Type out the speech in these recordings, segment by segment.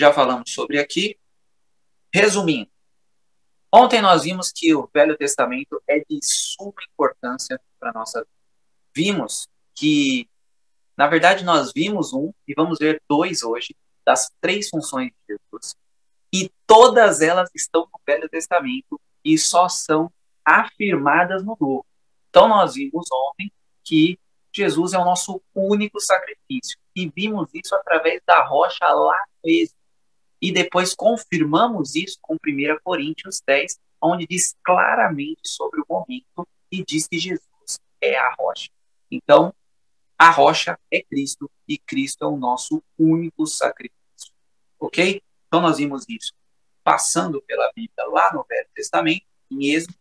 já falamos sobre aqui. Resumindo, ontem nós vimos que o Velho Testamento é de suma importância para a nossa vida. Vimos que, na verdade, nós vimos um e vamos ver dois hoje, das 3 funções de Jesus. E todas elas estão no Velho Testamento e só são afirmadas no Novo. Então nós vimos ontem que Jesus é o nosso único sacrifício. E vimos isso através da rocha lá no Êxodo. E depois confirmamos isso com 1 Coríntios 10, onde diz claramente sobre o momento e diz que Jesus é a rocha. Então, a rocha é Cristo e Cristo é o nosso único sacrifício. Ok? Então nós vimos isso passando pela Bíblia lá no Velho Testamento, em Êxodo.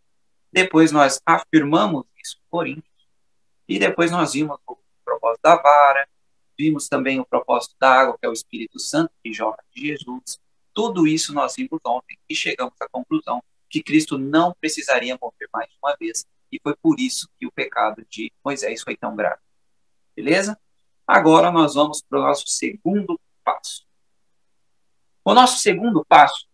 Depois nós afirmamos isso em Coríntios. E depois nós vimos o propósito da vara, vimos também o propósito da água, que é o Espírito Santo que jorra de Jesus. Tudo isso nós vimos ontem e chegamos à conclusão que Cristo não precisaria morrer mais de uma vez. E foi por isso que o pecado de Moisés foi tão grave. Beleza? Agora nós vamos para o nosso segundo passo. O nosso segundo passo,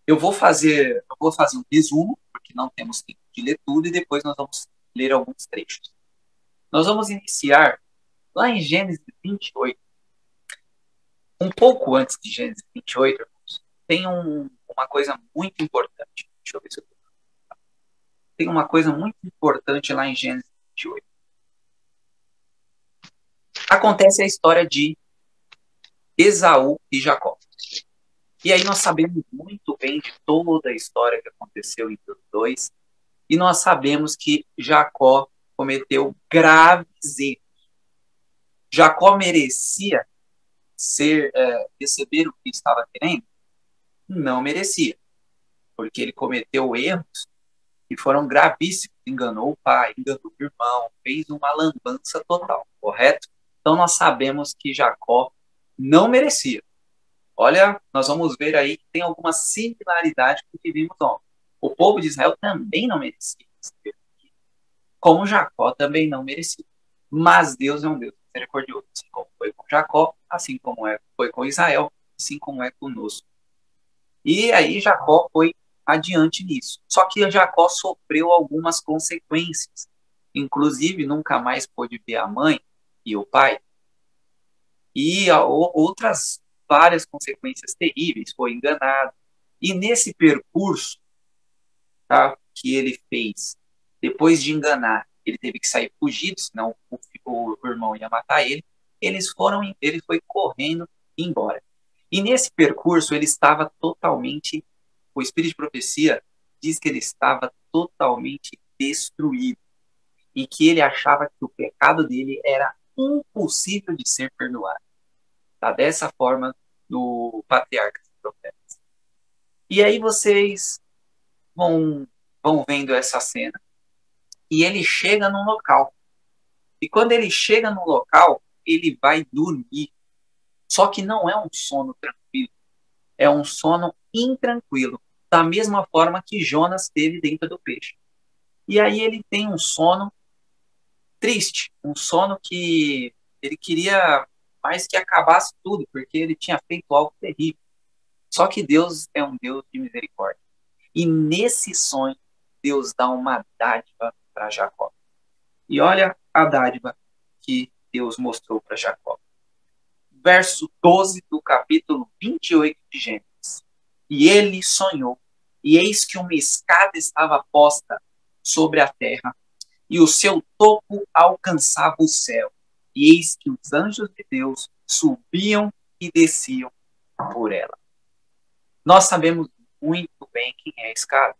eu vou fazer um resumo, porque não temos tempo de ler tudo, e depois nós vamos ler alguns trechos. Nós vamos iniciar lá em Gênesis 28. Um pouco antes de Gênesis 28, irmãos, tem uma coisa muito importante. Deixa eu ver se eu tô... Tem uma coisa muito importante lá em Gênesis 28. Acontece a história de Esaú e Jacó. E aí nós sabemos muito bem de toda a história que aconteceu entre os dois. E nós sabemos que Jacó cometeu graves erros. Jacó merecia receber o que estava querendo? Não merecia. Porque ele cometeu erros que foram gravíssimos. Enganou o pai, enganou o irmão, fez uma lambança total, correto? Então nós sabemos que Jacó não merecia. Olha, nós vamos ver aí que tem alguma similaridade com o que vimos ontem. O povo de Israel também não merecia, como Jacó também não merecia. Mas Deus é um Deus misericordioso, assim como foi com Jacó, assim como foi com Israel, assim como é conosco. E aí Jacó foi adiante nisso. Só que Jacó sofreu algumas consequências. Inclusive, nunca mais pôde ver a mãe e o pai. E outras várias consequências terríveis. Foi enganado. E nesse percurso, tá, que ele fez, depois de enganar, ele teve que sair fugido, senão o irmão ia matar ele. Ele foi correndo embora. E nesse percurso, ele estava totalmente, o Espírito de Profecia diz que ele estava totalmente destruído. E que ele achava que o pecado dele era impossível de ser perdoado. Tá? Dessa forma, no Patriarcas e Profetas. E aí vocês vão vendo essa cena. E ele chega num local. E quando ele chega no local, ele vai dormir. Só que não é um sono tranquilo. É um sono intranquilo. Da mesma forma que Jonas teve dentro do peixe. E aí ele tem um sono triste. Um sono que ele queria mais que acabasse tudo, porque ele tinha feito algo terrível. Só que Deus é um Deus de misericórdia. E nesse sonho, Deus dá uma dádiva para Jacó. E olha a dádiva que Deus mostrou para Jacó. Verso 12 do capítulo 28 de Gênesis. E ele sonhou, e eis que uma escada estava posta sobre a terra, e o seu topo alcançava o céu. E eis que os anjos de Deus subiam e desciam por ela. Nós sabemos muito bem quem é a escada,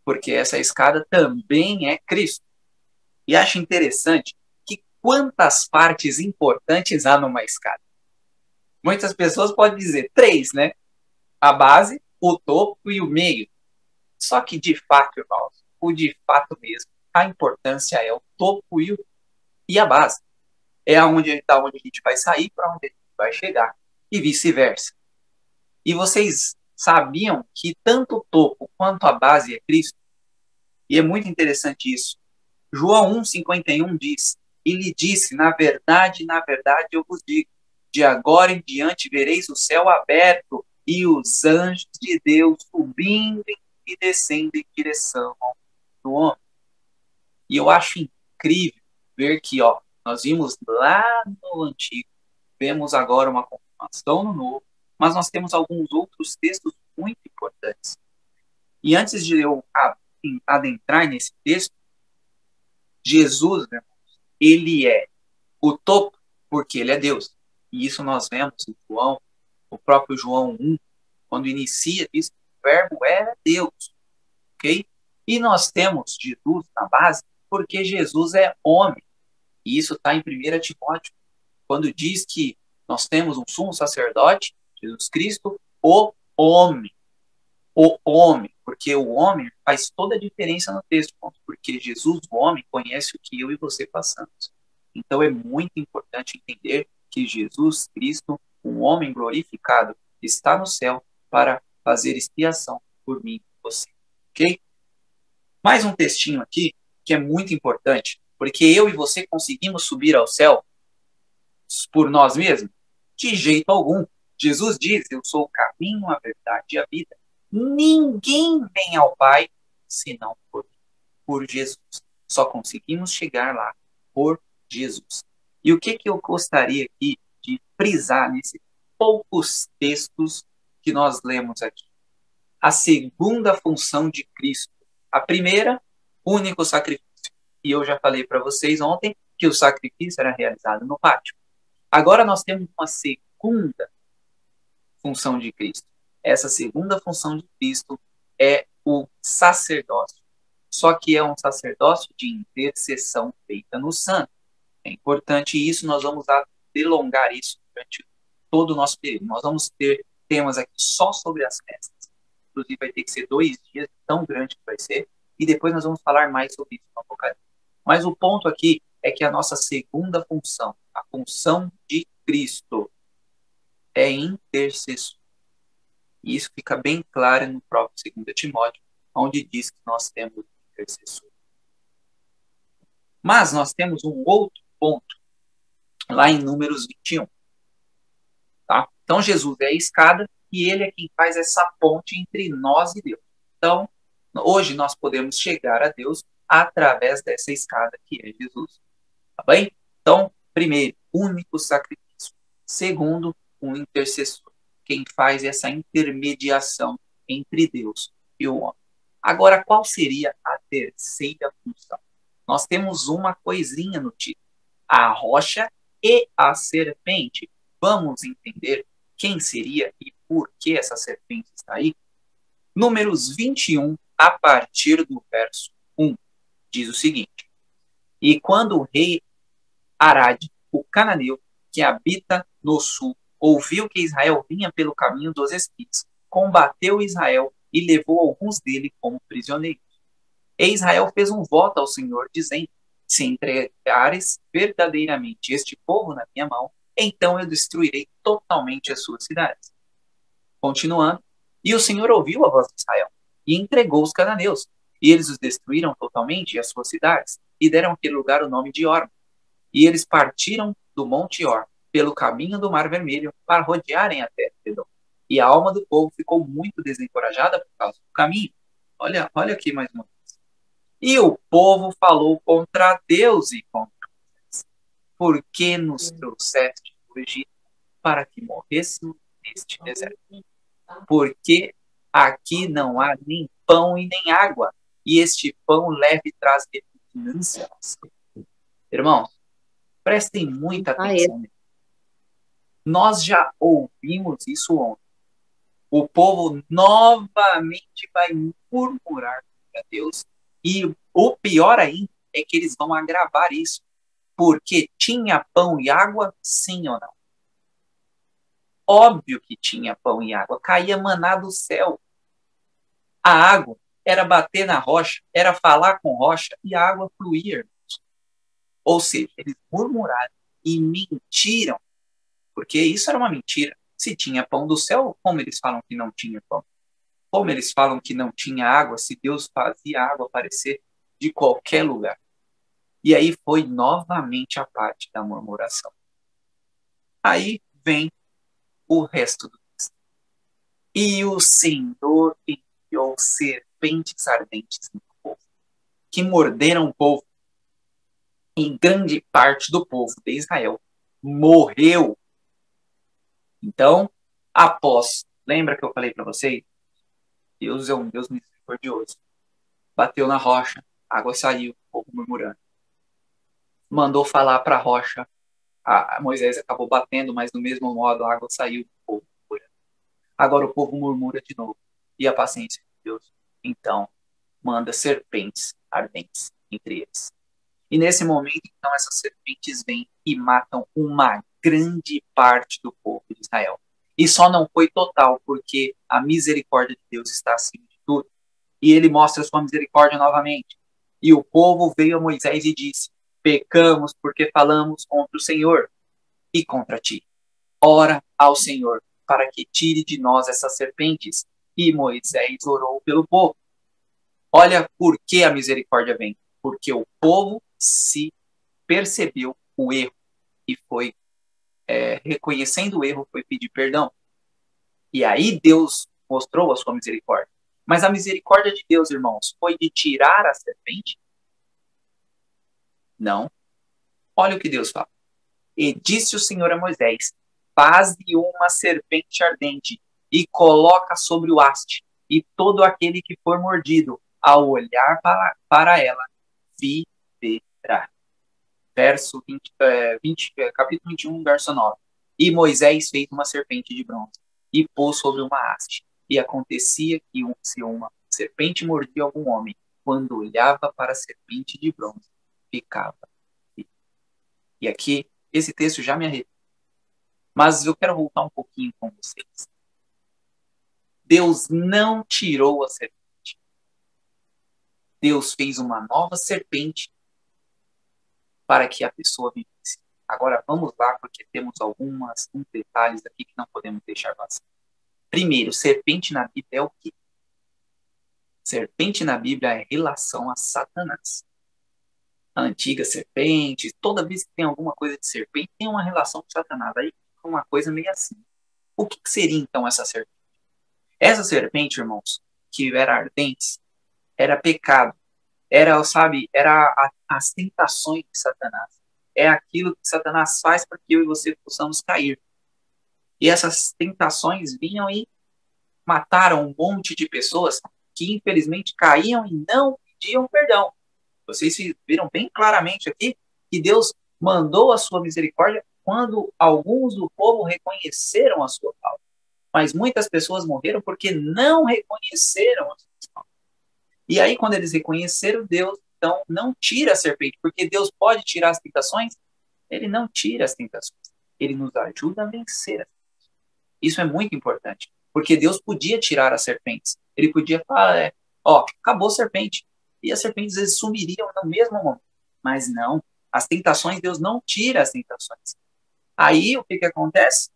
porque essa escada também é Cristo. E acho interessante que quantas partes importantes há numa escada. Muitas pessoas podem dizer 3, né? A base, o topo e o meio. Só que de fato, irmãos, o de fato mesmo, a importância é o topo e a base. É da onde a gente vai sair para onde a gente vai chegar. E vice-versa. E vocês sabiam que tanto o topo quanto a base é Cristo? E é muito interessante isso. João 1,51 diz: e lhe disse, na verdade, eu vos digo, De agora em diante vereis o céu aberto e os anjos de Deus subindo e descendo em direção do homem. E eu acho incrível ver que, nós vimos lá no Antigo, vemos agora uma confirmação no Novo, mas nós temos alguns outros textos muito importantes. E antes de eu adentrar nesse texto, Jesus, né, ele é o topo, porque ele é Deus. E isso nós vemos em João, o próprio João 1, quando inicia, diz que o verbo era Deus. Ok? E nós temos Jesus na base porque Jesus é homem. E isso está em 1 Timóteo, quando diz que nós temos um sumo sacerdote, Jesus Cristo, o homem. O homem, porque o homem faz toda a diferença no texto, porque Jesus, o homem, conhece o que eu e você passamos. Então é muito importante entender que Jesus Cristo, um homem glorificado, está no céu para fazer expiação por mim e por você. Ok? Mais um textinho aqui que é muito importante, porque eu e você conseguimos subir ao céu por nós mesmos? De jeito algum. Jesus diz: eu sou o caminho, a verdade e a vida. Ninguém vem ao Pai senão por Jesus. Só conseguimos chegar lá por Jesus. E o que eu gostaria aqui de frisar nesses poucos textos que nós lemos aqui? A segunda função de Cristo. A primeira, único sacrifício. E eu já falei para vocês ontem que o sacrifício era realizado no pátio. Agora nós temos uma segunda função de Cristo. Essa segunda função de Cristo é o sacerdócio. Só que é um sacerdócio de intercessão feita no santo. É importante isso, nós vamos delongar isso durante todo o nosso período. Nós vamos ter temas aqui só sobre as festas. Inclusive vai ter que ser 2 dias, tão grande que vai ser, e depois nós vamos falar mais sobre isso no Apocalipse. Mas o ponto aqui é que a nossa segunda função, a função de Cristo, é intercessor. E isso fica bem claro no próprio 2 Timóteo, onde diz que nós temos intercessor. Mas nós temos um outro ponto, lá em Números 21. Tá? Então, Jesus é a escada e ele é quem faz essa ponte entre nós e Deus. Então, hoje nós podemos chegar a Deus através dessa escada que é Jesus. Tá bem? Então, primeiro, único sacrifício. Segundo, um intercessor. Quem faz essa intermediação entre Deus e o homem. Agora, qual seria a terceira função? Nós temos uma coisinha no título. A rocha e a serpente. Vamos entender quem seria e por que essa serpente está aí? Números 21, a partir do verso 1, diz o seguinte: e quando o rei Arad, o cananeu, que habita no sul, ouviu que Israel vinha pelo caminho dos espíritos, combateu Israel e levou alguns dele como prisioneiros. E Israel fez um voto ao Senhor, dizendo: se entregares verdadeiramente este povo na minha mão, então eu destruirei totalmente as suas cidades. Continuando, e o Senhor ouviu a voz de Israel, e entregou os cananeus, e eles os destruíram totalmente as suas cidades, e deram àquele lugar o nome de Orma. E eles partiram do Monte Or, pelo caminho do Mar Vermelho, para rodearem a terra de Edom. E a alma do povo ficou muito desencorajada por causa do caminho. Olha aqui mais uma vez. E o povo falou contra Deus e contra Moisés: por que nos trouxeste do Egito para que morrêssemos neste deserto? Porque aqui não há nem pão e nem água, e este pão leve traz repugnância. Irmãos, prestem muita atenção. Nós já ouvimos isso ontem. O povo novamente vai murmurar contra Deus. E o pior ainda é que eles vão agravar isso. Porque tinha pão e água, sim ou não? Óbvio que tinha pão e água. Caía maná do céu. A água era bater na rocha, era falar com rocha e a água fluía. Ou seja, eles murmuraram e mentiram. Porque isso era uma mentira. Se tinha pão do céu, como eles falam que não tinha pão? Como eles falam que não tinha água, se Deus fazia a água aparecer de qualquer lugar? E aí foi novamente a parte da murmuração. Aí vem o resto do texto. E o Senhor enviou serpentes ardentes no povo, que morderam o povo. E grande parte do povo de Israel morreu. Então, lembra que eu falei para vocês? Deus é um Deus misericordioso. Bateu na rocha, a água saiu, o povo murmurando. Mandou falar para a rocha, Moisés acabou batendo, mas do mesmo modo a água saiu, o povo murmurando. Agora o povo murmura de novo. E a paciência de Deus, então, manda serpentes ardentes entre eles. E nesse momento, então, essas serpentes vêm e matam uma grande parte do povo de Israel. E só não foi total, porque a misericórdia de Deus está acima de tudo. E ele mostra sua misericórdia novamente. E o povo veio a Moisés e disse: pecamos porque falamos contra o Senhor e contra ti. Ora ao Senhor para que tire de nós essas serpentes. E Moisés orou pelo povo. Olha por que a misericórdia vem. Porque o povo se percebeu o erro e foi reconhecendo o erro, foi pedir perdão. E aí Deus mostrou a sua misericórdia. Mas a misericórdia de Deus, irmãos, foi de tirar a serpente? Não. Olha o que Deus fala. E disse o Senhor a Moisés: faze uma serpente ardente e coloca sobre o haste, e todo aquele que for mordido, ao olhar para ela, viverá. Capítulo 21, verso 9. E Moisés fez uma serpente de bronze e pôs sobre uma haste. E acontecia que se uma serpente mordia algum homem, quando olhava para a serpente de bronze, ficava vivo. E aqui, esse texto já me arrepia. Mas eu quero voltar um pouquinho com vocês. Deus não tirou a serpente. Deus fez uma nova serpente para que a pessoa vivesse. Agora vamos lá, porque temos alguns detalhes aqui que não podemos deixar passar. Primeiro, serpente na Bíblia é o quê? Serpente na Bíblia é relação a Satanás. A antiga serpente, toda vez que tem alguma coisa de serpente, tem uma relação com Satanás. Aí fica uma coisa meio assim. O que seria então essa serpente? Essa serpente, irmãos, que era ardente, era pecado. Era, as tentações de Satanás. É aquilo que Satanás faz para que eu e você possamos cair. E essas tentações vinham e mataram um monte de pessoas que infelizmente caíam e não pediam perdão. Vocês viram bem claramente aqui que Deus mandou a sua misericórdia quando alguns do povo reconheceram a sua falta. Mas muitas pessoas morreram porque não reconheceram a sua falta. E aí, quando eles reconheceram, Deus então não tira a serpente, porque Deus pode tirar as tentações. Ele não tira as tentações. Ele nos ajuda a vencer as tentações. Isso é muito importante, porque Deus podia tirar as serpentes. Ele podia falar, acabou a serpente. E as serpentes às vezes sumiriam no mesmo momento. Mas não, as tentações, Deus não tira as tentações. Aí, o que acontece?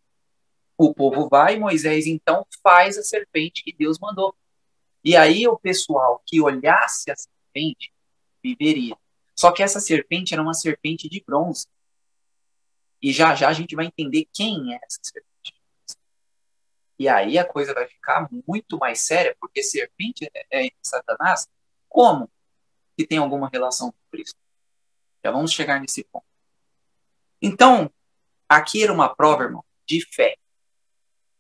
O povo vai, Moisés então faz a serpente que Deus mandou. E aí o pessoal que olhasse a serpente viveria. Só que essa serpente era uma serpente de bronze. E já já a gente vai entender quem é essa serpente. E aí a coisa vai ficar muito mais séria, porque serpente é Satanás, como que tem alguma relação com Cristo? Já vamos chegar nesse ponto. Então, aqui era uma prova, irmão, de fé.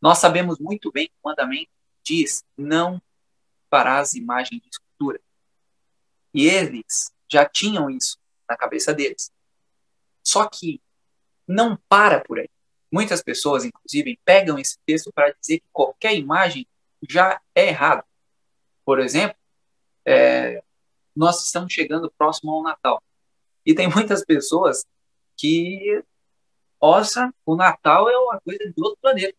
Nós sabemos muito bem que o mandamento diz: não farás imagem de escultura. E eles já tinham isso na cabeça deles. Só que não para por aí. Muitas pessoas, inclusive, pegam esse texto para dizer que qualquer imagem já é errado. Por exemplo, nós estamos chegando próximo ao Natal. E tem muitas pessoas que, o Natal é uma coisa de outro planeta.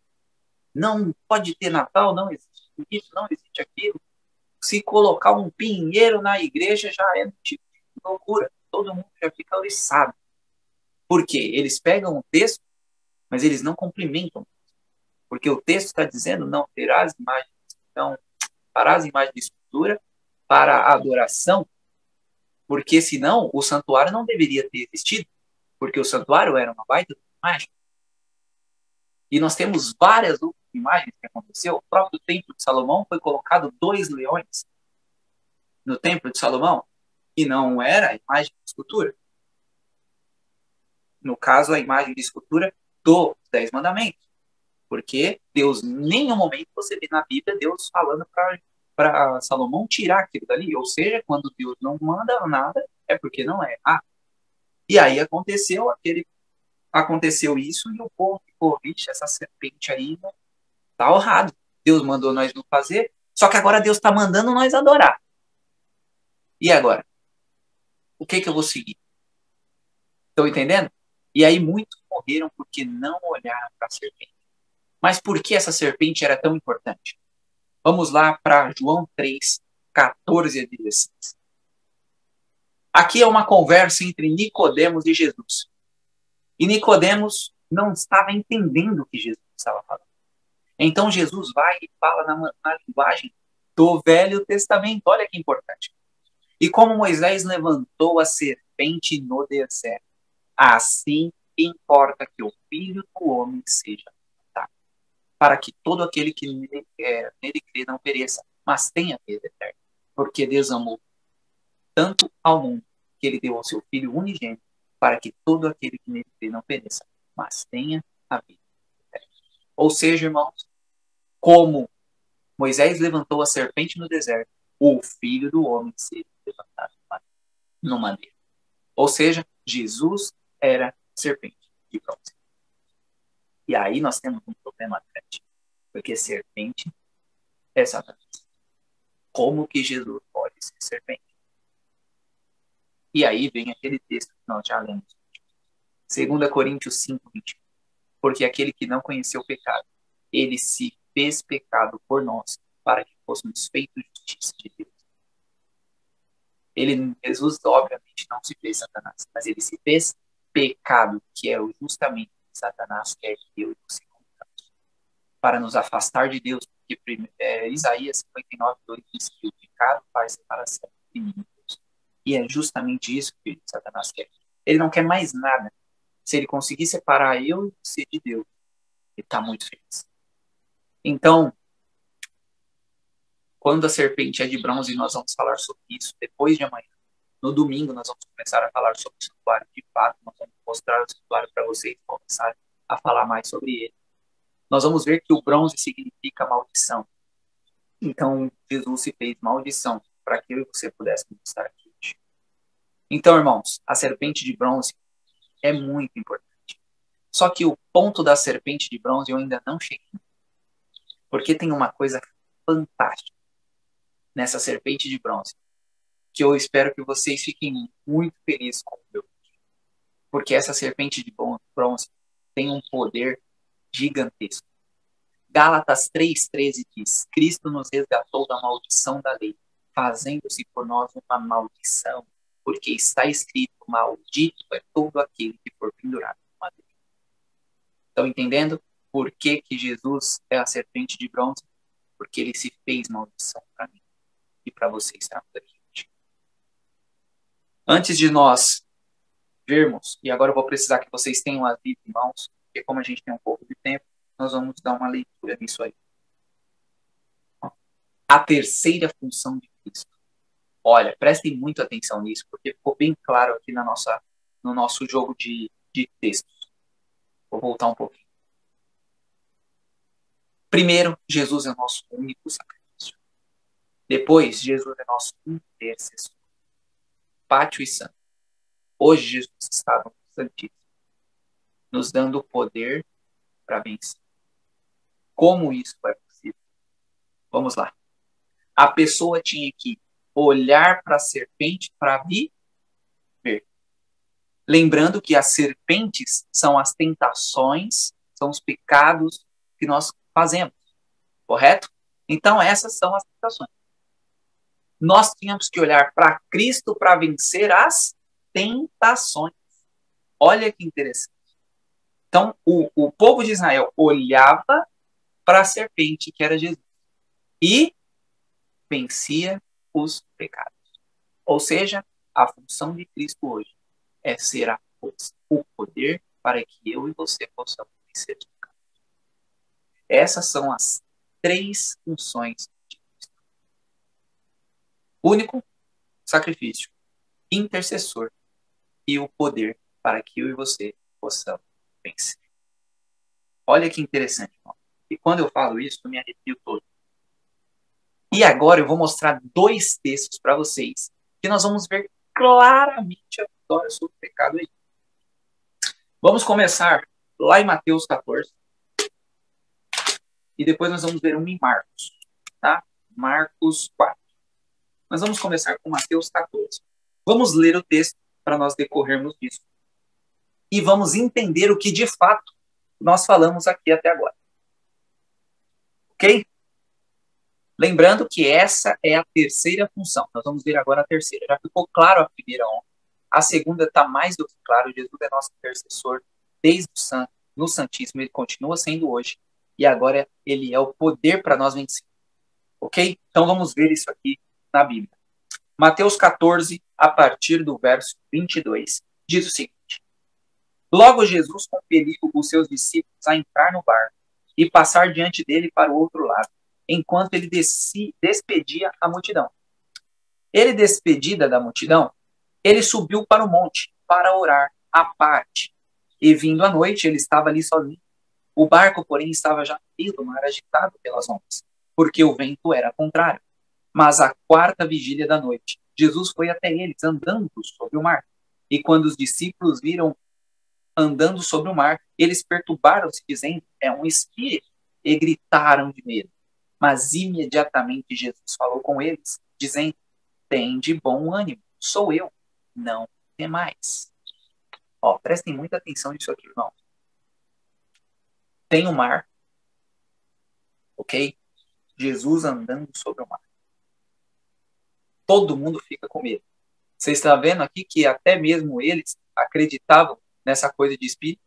Não pode ter Natal, não existe isso, não existe aquilo. Se colocar um pinheiro na igreja já é tipo de loucura. Todo mundo já fica oriçado. Por quê? Eles pegam o texto, mas eles não cumprimentam. Porque o texto está dizendo: não terás imagens, não farás imagem de escultura para a adoração, porque senão o santuário não deveria ter existido, porque o santuário era uma baita imagem. E nós temos várias outras imagens que aconteceu. O próprio templo de Salomão foi colocado 2 leões no templo de Salomão. E não era a imagem de escultura. No caso, a imagem de escultura dos 10 mandamentos. Porque Deus, em nenhum momento você vê na Bíblia Deus falando para Salomão tirar aquilo dali. Ou seja, quando Deus não manda nada, é porque não é. E aí aconteceu isso e o povo ficou, vixe, essa serpente aí tá honrado. Deus mandou nós não fazer, só que agora Deus está mandando nós adorar. E agora? O que eu vou seguir? Estão entendendo? E aí muitos morreram porque não olharam para a serpente. Mas por que essa serpente era tão importante? Vamos lá para João 3, 14 a 16. Aqui é uma conversa entre Nicodemos e Jesus. E Nicodemos não estava entendendo o que Jesus estava falando. Então Jesus vai e fala na linguagem do Velho Testamento. Olha que importante. E como Moisés levantou a serpente no deserto, assim importa que o Filho do Homem seja levantado, para que todo aquele que nele crê não pereça, mas tenha vida eterna. Porque Deus amou tanto ao mundo que ele deu ao seu Filho unigênito, para que todo aquele que nele crê não pereça, mas tenha a vida eterna. Ou seja, irmãos, como Moisés levantou a serpente no deserto, o Filho do Homem seria levantado no madeiro. Ou seja, Jesus era serpente de bronze. E aí nós temos um problema grande, porque serpente é Satanás. Como que Jesus pode ser serpente? E aí vem aquele texto que nós já lemos. 2 Coríntios 5, 20. Porque aquele que não conheceu o pecado, ele se fez pecado por nós, para que fôssemos feitos justiça de Deus. Jesus, obviamente, não se fez Satanás, mas ele se fez pecado, que é justamente Satanás quer que eu e você cometamos, para nos afastar de Deus, porque Isaías 59, 2 diz que o pecado faz separação de mim e Deus. E é justamente isso que Satanás quer. Ele não quer mais nada. Se ele conseguir separar eu e você de Deus, ele está muito feliz. Então, quando a serpente é de bronze, nós vamos falar sobre isso depois de amanhã. No domingo, nós vamos começar a falar sobre o santuário. De fato, nós vamos mostrar o santuário para vocês começarem a falar mais sobre ele. Nós vamos ver que o bronze significa maldição. Então, Jesus se fez maldição para que eu e você pudéssemos estar aqui hoje. Então, irmãos, a serpente de bronze é muito importante. Só que o ponto da serpente de bronze eu ainda não cheguei. Porque tem uma coisa fantástica nessa serpente de bronze, que eu espero que vocês fiquem muito felizes com o meu. Porque essa serpente de bronze tem um poder gigantesco. Gálatas 3,13 diz: Cristo nos resgatou da maldição da lei, fazendo-se por nós uma maldição, porque está escrito: maldito é todo aquele que for pendurado no madeiro. Estão entendendo por que Jesus é a serpente de bronze? Porque ele se fez maldição para mim e para vocês estarmos aqui hoje. Antes de nós vermos, e agora eu vou precisar que vocês tenham as Bíblias em mãos, porque como a gente tem um pouco de tempo, nós vamos dar uma leitura nisso aí. A terceira função de Cristo. Olha, prestem muita atenção nisso, porque ficou bem claro aqui no nosso jogo de textos. Vou voltar um pouquinho. Primeiro, Jesus é o nosso único sacrifício. Depois, Jesus é nosso intercessor. Pátio e santo. Hoje, Jesus está no Santíssimo, nos dando o poder para vencer. Como isso é possível? Vamos lá. A pessoa tinha que olhar para a serpente para viver. Lembrando que as serpentes são as tentações, são os pecados que nós fazemos, correto? Então, essas são as tentações. Nós tínhamos que olhar para Cristo para vencer as tentações. Olha que interessante. Então, o povo de Israel olhava para a serpente, que era Jesus, e vencia os pecados. Ou seja, a função de Cristo hoje é ser a força, o poder para que eu e você possamos vencer os pecados. Essas são as 3 funções de Cristo. Único sacrifício, intercessor e o poder para que eu e você possamos vencer. Olha que interessante, irmão. E quando eu falo isso, eu me arrepio todo. E agora eu vou mostrar 2 textos para vocês, que nós vamos ver claramente a vitória sobre o pecado aí. Vamos começar lá em Mateus 14. E depois nós vamos ver um em Marcos. Tá? Marcos 4. Nós vamos começar com Mateus 14. Vamos ler o texto para nós decorrermos disso. E vamos entender o que de fato nós falamos aqui até agora. Ok? Lembrando que essa é a terceira função. Nós vamos ver agora a terceira. Já ficou claro a primeira ontem. A segunda está mais do que claro. Jesus é nosso intercessor desde o santo. No Santíssimo ele continua sendo hoje. E agora ele é o poder para nós vencer. Ok? Então vamos ver isso aqui na Bíblia. Mateus 14, a partir do verso 22, diz o seguinte: Logo Jesus compeliu os seus discípulos a entrar no barco e passar diante dele para o outro lado, enquanto ele despedia a multidão. Ele, despedida da multidão, ele subiu para o monte para orar à parte. E vindo à noite, ele estava ali sozinho. O barco, porém, estava já no meio do mar, agitado pelas ondas, porque o vento era contrário. Mas à 4ª vigília da noite, Jesus foi até eles, andando sobre o mar. E quando os discípulos viram andando sobre o mar, eles perturbaram-se, dizendo: é um espírito, e gritaram de medo. Mas imediatamente Jesus falou com eles, dizendo: tende bom ânimo, sou eu, não temais. Ó, prestem muita atenção nisso aqui, irmão. Tem o mar, ok? Jesus andando sobre o mar. Todo mundo fica com medo. Você está vendo aqui que até mesmo eles acreditavam nessa coisa de espírito?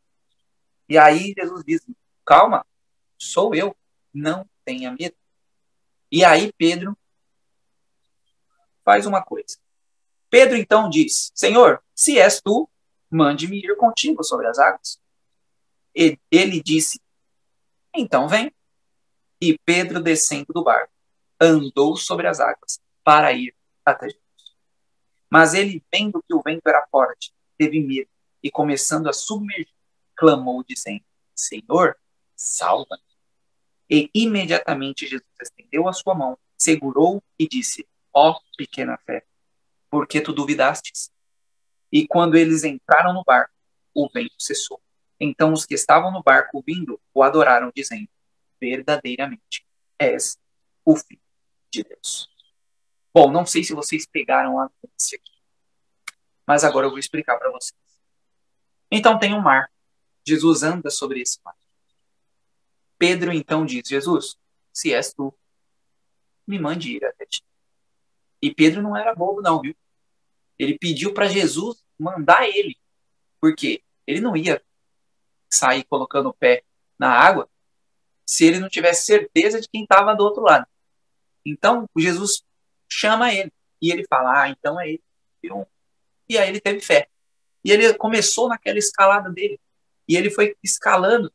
E aí Jesus diz: calma, sou eu, não tenha medo. E aí Pedro faz uma coisa. Pedro então diz: Senhor, se és tu, mande-me ir contigo sobre as águas. E ele disse: então vem. E Pedro, descendo do barco, andou sobre as águas para ir até Jesus. Mas ele, vendo que o vento era forte, teve medo e, começando a submergir, clamou, dizendo: Senhor, salva-me. E imediatamente Jesus estendeu a sua mão, segurou e disse: ó pequena fé, por que tu duvidastes? E quando eles entraram no barco, o vento cessou. Então os que estavam no barco vindo o adoraram, dizendo: verdadeiramente és o Filho de Deus. Bom, não sei se vocês pegaram a notícia aqui, mas agora eu vou explicar para vocês. Então tem um mar. Jesus anda sobre esse mar. Pedro então diz: Jesus, se és tu, me mande ir até ti. E Pedro não era bobo não, viu? Ele pediu para Jesus mandar ele, porque ele não ia sair colocando o pé na água se ele não tivesse certeza de quem estava do outro lado. Então Jesus chama ele e ele fala: ah, então é ele. E aí ele teve fé. E ele começou naquela escalada dele. E ele foi escalando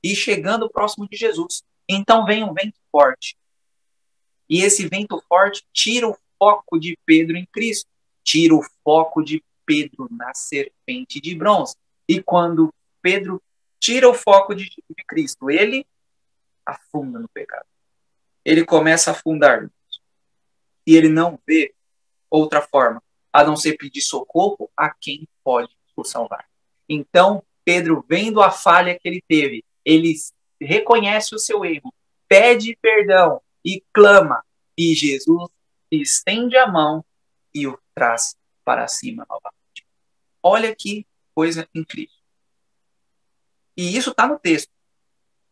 e chegando próximo de Jesus. Então vem um vento forte. E esse vento forte tira o foco de Pedro em Cristo. Tira o foco de Pedro na serpente de bronze. E quando Pedro tira o foco de Cristo, ele afunda no pecado. Ele começa a afundar. E ele não vê outra forma a não ser pedir socorro a quem pode o salvar. Então, Pedro, vendo a falha que ele teve, ele reconhece o seu erro, pede perdão e clama. E Jesus estende a mão e o traz para cima novamente. Olha que coisa incrível. E isso está no texto.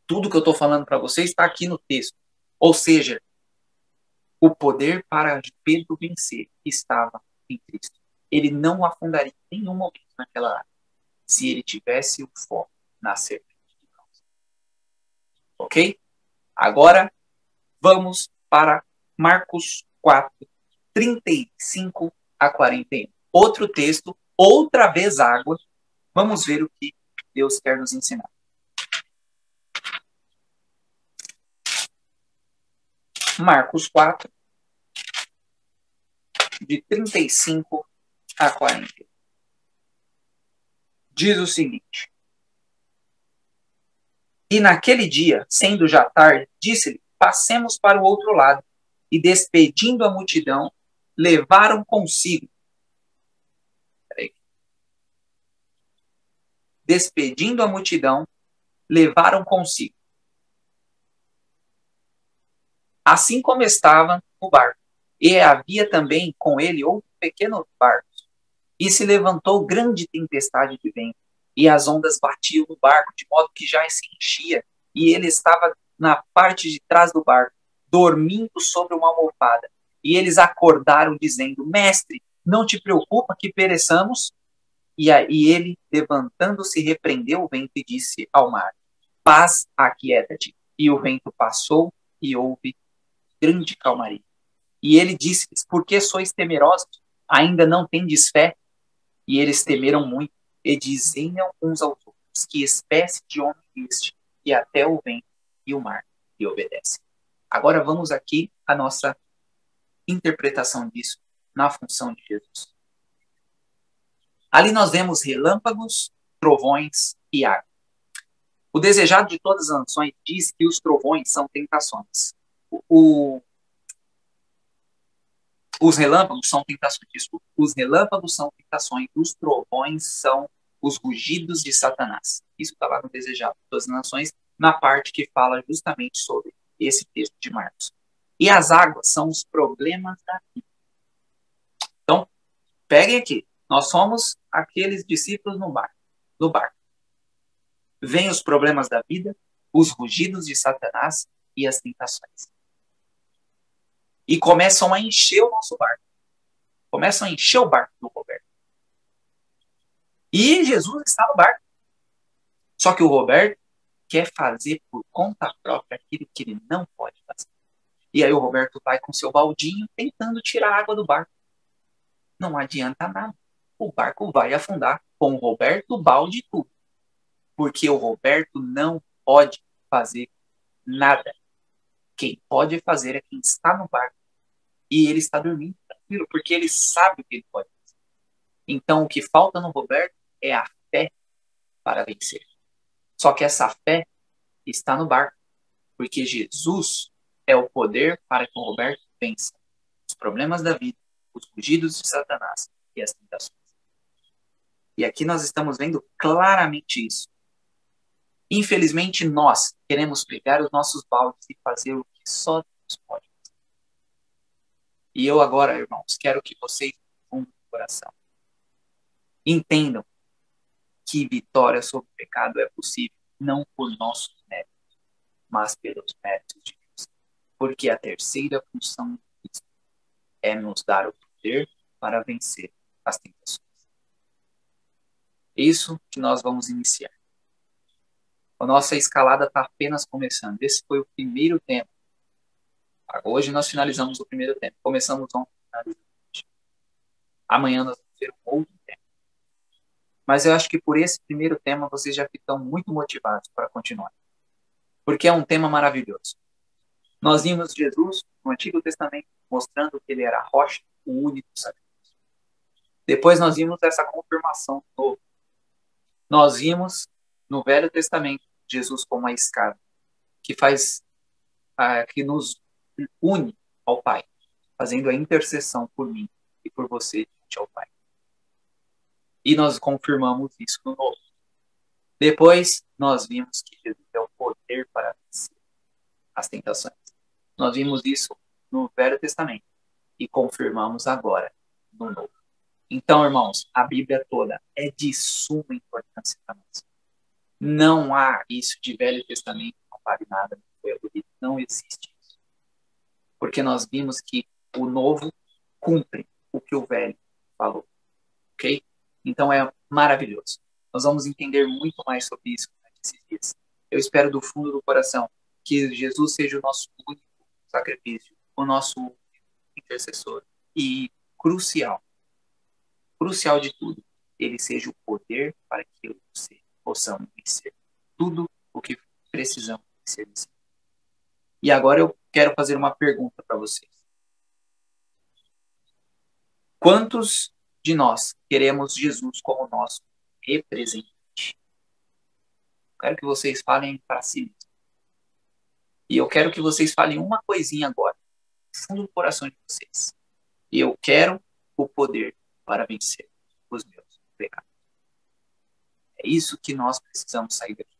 Tudo que eu estou falando para vocês está aqui no texto. Ou seja, o poder para Pedro vencer estava em Cristo. Ele não afundaria em nenhum momento naquela água se ele tivesse o foco na serpente de bronze. Ok? Agora, vamos para Marcos 4, 35 a 41. Outro texto, outra vez água. Vamos ver o que Deus quer nos ensinar. Marcos 4, de 35 a 40. Diz o seguinte: E naquele dia, sendo já tarde, disse-lhe: Passemos para o outro lado. E despedindo a multidão, levaram consigo. Despedindo a multidão, levaram consigo. Assim como estava no barco. E havia também com ele outro pequeno barco. E se levantou grande tempestade de vento, e as ondas batiam no barco, de modo que já se enchia, e ele estava na parte de trás do barco, dormindo sobre uma almofada. E eles acordaram, dizendo: Mestre, não te preocupa que pereçamos? E aí ele, levantando-se, repreendeu o vento e disse ao mar: Paz, aquieta-te. E o vento passou, e houve grande calmaria. E ele disse-lhes: Por que sois temerosos? Ainda não tendes fé? E eles temeram muito, e diziam uns aos outros: Que espécie de homem é este? E até o vento e o mar lhe obedecem. Agora vamos aqui à nossa interpretação disso na função de Jesus. Ali nós vemos relâmpagos, trovões e água. O desejado de todas as nações diz que os trovões são tentações. Os relâmpagos são tentações, desculpa. Os relâmpagos são tentações, os trovões são os rugidos de Satanás. Isso está lá no Desejado de Todas as Nações, na parte que fala justamente sobre esse texto de Marcos. E as águas são os problemas da vida. Então, peguem aqui. Nós somos aqueles discípulos no barco. Vêm os problemas da vida, os rugidos de Satanás e as tentações. E começam a encher o nosso barco. Começam a encher o barco do Roberto. E Jesus está no barco. Só que o Roberto quer fazer por conta própria aquilo que ele não pode fazer. E aí o Roberto vai com seu baldinho tentando tirar a água do barco. Não adianta nada. O barco vai afundar com o Roberto, balde e tudo. Porque o Roberto não pode fazer nada. Quem pode fazer é quem está no barco. E ele está dormindo tranquilo, porque ele sabe o que ele pode fazer. Então o que falta no Roberto é a fé para vencer. Só que essa fé está no barco, porque Jesus é o poder para que o Roberto vença os problemas da vida, os fugidos de Satanás e as tentações. E aqui nós estamos vendo claramente isso. Infelizmente, nós queremos pegar os nossos baldes e fazer o que só Deus pode fazer. E eu agora, irmãos, quero que vocês fundem o coração. Entendam que vitória sobre o pecado é possível, não por nossos méritos, mas pelos méritos de Deus. Porque a terceira função de Cristo é nos dar o poder para vencer as tentações. Isso que nós vamos iniciar. A nossa escalada está apenas começando. Esse foi o primeiro tema. Hoje nós finalizamos o primeiro tema. Começamos ontem. Amanhã nós vamos ter um outro tema. Mas eu acho que por esse primeiro tema vocês já ficam muito motivados para continuar. Porque é um tema maravilhoso. Nós vimos Jesus no Antigo Testamento mostrando que ele era a rocha, o único sacrifício. Depois nós vimos essa confirmação do Novo. Nós vimos no Velho Testamento Jesus como a escada que que nos une ao Pai, fazendo a intercessão por mim e por você diante ao Pai. E nós confirmamos isso no Novo. Depois nós vimos que Jesus é o poder para vencer as tentações. Nós vimos isso no Velho Testamento e confirmamos agora no Novo. Então, irmãos, a Bíblia toda é de suma importância para nós. Não há isso de Velho Testamento, não vale nada, não foi abolido. Não existe isso. Porque nós vimos que o Novo cumpre o que o Velho falou. Ok? Então é maravilhoso. Nós vamos entender muito mais sobre isso nesses dias. Eu espero do fundo do coração que Jesus seja o nosso único sacrifício, o nosso intercessor e crucial de tudo, ele seja o poder para que eu e você possamos vencer tudo o que precisamos vencer. E agora eu quero fazer uma pergunta para vocês. Quantos de nós queremos Jesus como nosso representante? Quero que vocês falem para si mesmos. E eu quero que vocês falem uma coisinha agora, no fundo do coração de vocês. E eu quero o poder para vencer os meus pecados. É isso que nós precisamos sair daqui.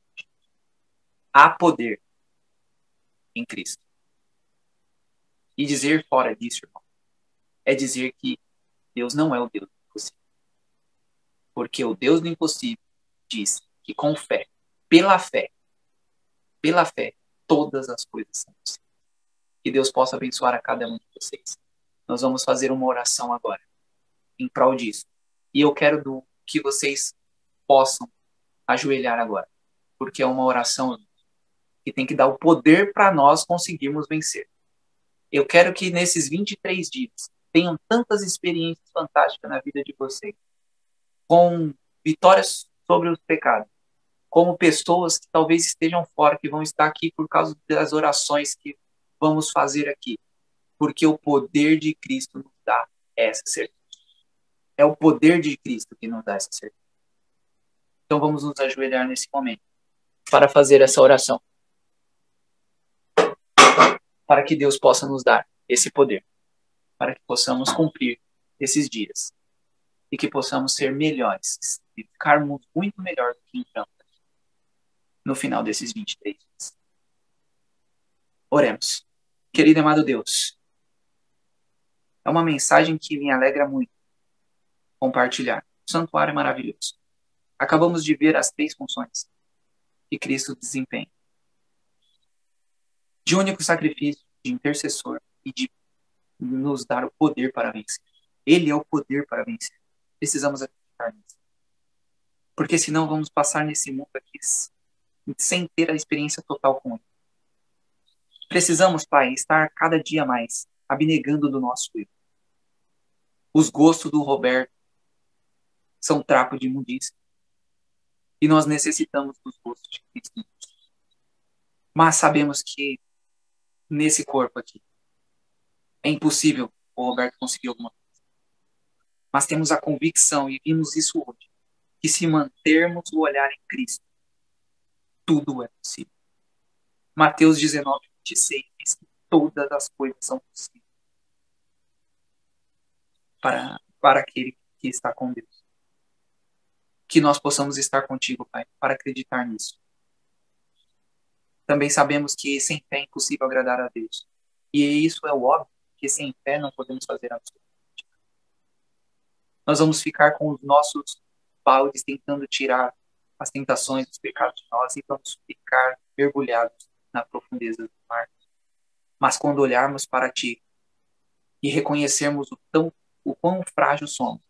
Há poder em Cristo. E dizer fora disso, irmão, é dizer que Deus não é o Deus do impossível. Porque o Deus do impossível diz que com fé, pela fé, todas as coisas são possíveis. Que Deus possa abençoar a cada um de vocês. Nós vamos fazer uma oração agora, em prol disso. E eu quero que vocês possam ajoelhar agora, porque é uma oração que tem que dar o poder para nós conseguirmos vencer. Eu quero que nesses 23 dias tenham tantas experiências fantásticas na vida de vocês, com vitórias sobre os pecados, como pessoas que talvez estejam fora, que vão estar aqui por causa das orações que vamos fazer aqui, porque o poder de Cristo nos dá essa certeza. É o poder de Cristo que nos dá essa certeza. Então vamos nos ajoelhar nesse momento para fazer essa oração, para que Deus possa nos dar esse poder, para que possamos cumprir esses dias e que possamos ser melhores e ficarmos muito melhor do que entramos no final desses 23 dias. Oremos. Querido e amado Deus, é uma mensagem que me alegra muito compartilhar. O santuário é maravilhoso. Acabamos de ver as 3 funções que Cristo desempenha: de único sacrifício, de intercessor e de nos dar o poder para vencer. Ele é o poder para vencer. Precisamos acreditar nisso. Porque senão vamos passar nesse mundo aqui sem ter a experiência total com ele. Precisamos, Pai, estar cada dia mais abnegando do nosso erro. Os gostos do Roberto são trapo de imundícia. E nós necessitamos dos gostos de Cristo. Mas sabemos que nesse corpo aqui é impossível o Roberto conseguir alguma coisa. Mas temos a convicção, e vimos isso hoje, que se mantermos o olhar em Cristo, tudo é possível. Mateus 19:26 diz que todas as coisas são possíveis para aquele que está com Deus. Que nós possamos estar contigo, Pai, para acreditar nisso. Também sabemos que sem fé é impossível agradar a Deus. E isso é o óbvio, que sem fé não podemos fazer absolutamente nada. Nós vamos ficar com os nossos baldes tentando tirar as tentações, os pecados de nós, e vamos ficar mergulhados na profundeza do mar. Mas quando olharmos para Ti e reconhecermos o quão frágil somos,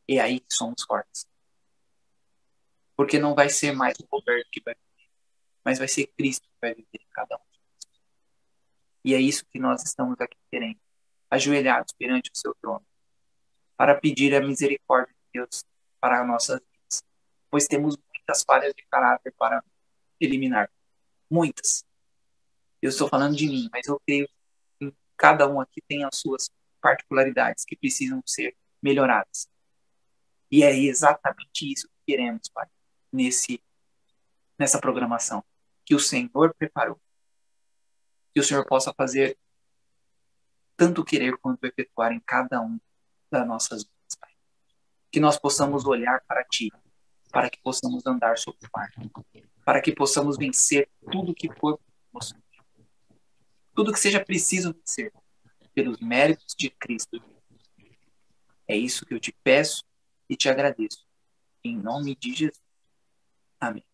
é aí que somos fortes. Porque não vai ser mais o Roberto que vai viver, mas vai ser Cristo que vai viver em cada um de nós. E é isso que nós estamos aqui querendo, ajoelhados perante o Seu trono, para pedir a misericórdia de Deus para as nossas vidas, pois temos muitas falhas de caráter para eliminar. Muitas. Eu estou falando de mim, mas eu creio que cada um aqui tem as suas particularidades que precisam ser melhoradas. E é exatamente isso que queremos, Pai, nessa programação que o Senhor preparou. Que o Senhor possa fazer tanto querer quanto efetuar em cada um das nossas vidas, Pai. Que nós possamos olhar para Ti, para que possamos andar sobre o mar, para que possamos vencer tudo que for possível. Tudo que seja preciso vencer, pelos méritos de Cristo. É isso que eu te peço e te agradeço. Em nome de Jesus. Amém.